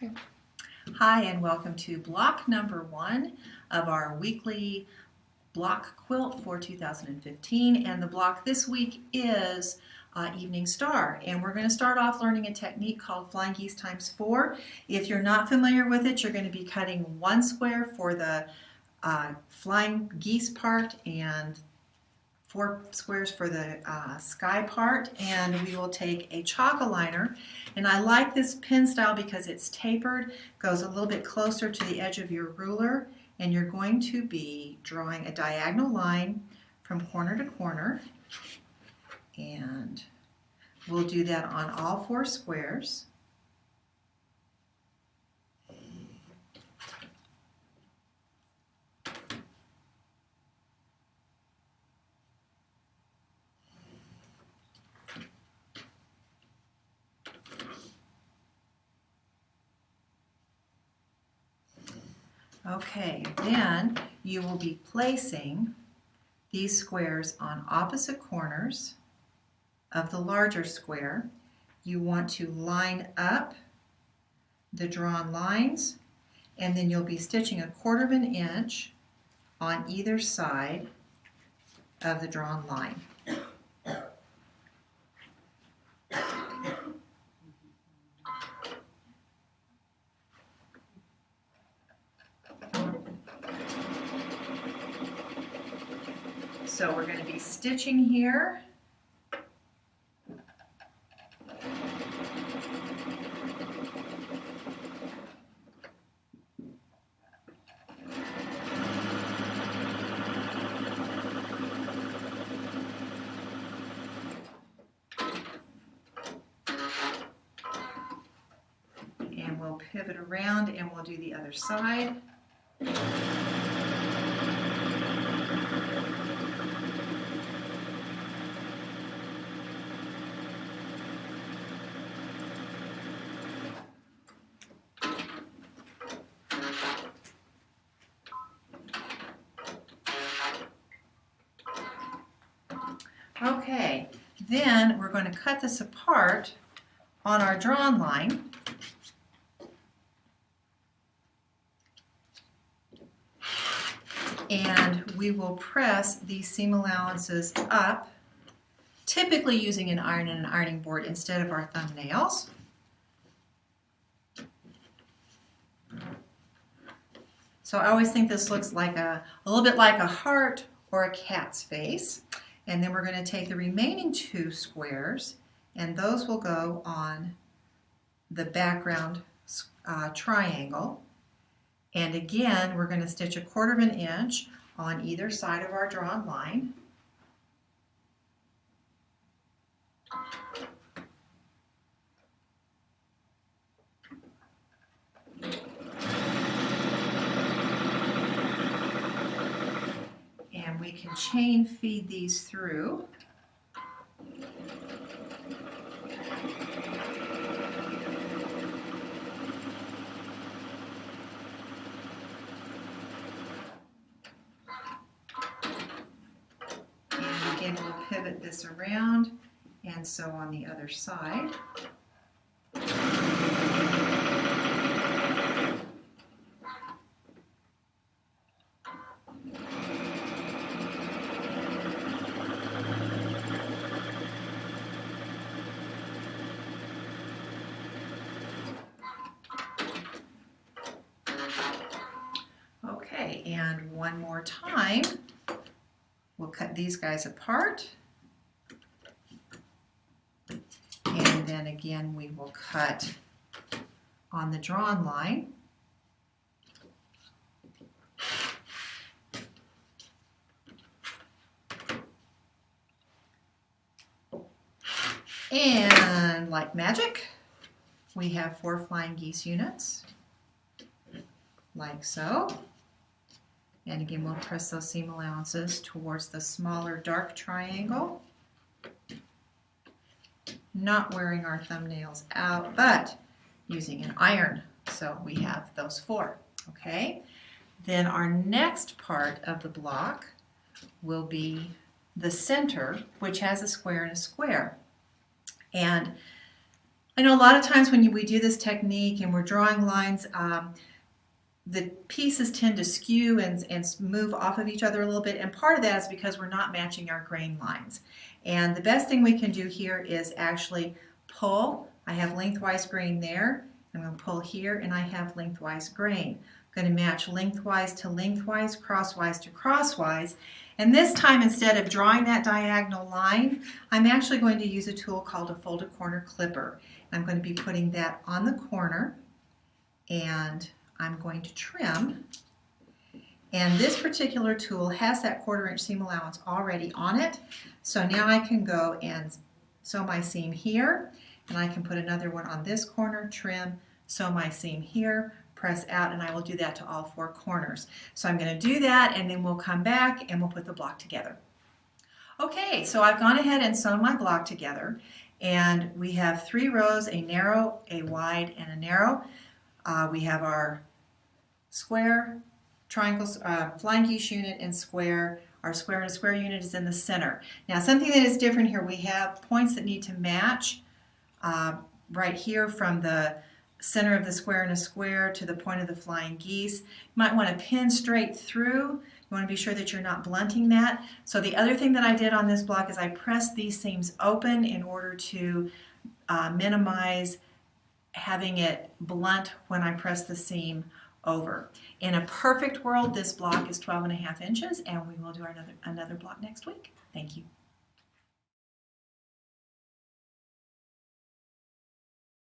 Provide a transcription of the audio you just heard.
Okay. Hi, and welcome to block number 1 of our weekly block quilt for 2015. And the block this week is Evening Star. And we're going to start off learning a technique called Flying Geese times 4. If you're not familiar with it, you're going to be cutting 1 square for the flying geese part and 4 squares for the sky part, and we will take a chalk aligner. And I like this pen style because it's tapered, goes a little bit closer to the edge of your ruler, and you're going to be drawing a diagonal line from corner to corner, and we'll do that on all 4 squares. Okay, then you will be placing these squares on opposite corners of the larger square. You want to line up the drawn lines, and then you'll be stitching 1/4 inch on either side of the drawn line. So we're going to be stitching here. And we'll pivot around and we'll do the other side. Okay, then we're going to cut this apart on our drawn line. And we will press these seam allowances up, typically using an iron and an ironing board instead of our thumbnails. So I always think this looks like a little bit like a heart or a cat's face. And then we're going to take the remaining 2 squares, and those will go on the background triangle. And again, we're going to stitch 1/4 inch on either side of our drawn line. And we can chain feed these through. And again, we'll pivot this around, and so on the other side. Okay, and one more time, we'll cut these guys apart. And then again, we will cut on the drawn line. And like magic, we have 4 flying geese units, like so. And again, we'll press those seam allowances towards the smaller dark triangle. Not wearing our thumbnails out, but using an iron. So we have those 4, okay? Then our next part of the block will be the center, which has a square and a square. And I know a lot of times when we do this technique and we're drawing lines, the pieces tend to skew and move off of each other a little bit, and part of that is because we're not matching our grain lines. And the best thing we can do here is actually pull. I have lengthwise grain there. I'm going to pull here, and I have lengthwise grain. I'm going to match lengthwise to lengthwise, crosswise to crosswise. And this time, instead of drawing that diagonal line, I'm actually going to use a tool called a folded corner clipper. I'm going to be putting that on the corner, and I'm going to trim. And this particular tool has that 1/4 inch seam allowance already on it. So now I can go and sew my seam here, and I can put another one on this corner, trim, sew my seam here, press out, and I will do that to all 4 corners. So I'm going to do that, and then we'll come back and we'll put the block together. Okay, so I've gone ahead and sewn my block together, and we have 3 rows, a narrow, a wide, and a narrow. We have our square, triangles, flying geese unit, and square. Our square and square unit is in the center. Now, something that is different here, we have points that need to match right here from the center of the square and a square to the point of the flying geese. You might want to pin straight through. You want to be sure that you're not blunting that. So the other thing that I did on this block is I pressed these seams open in order to minimize having it blunt when I press the seam over. In a perfect world, this block is 12.5 inches, and we will do another block next week. Thank you.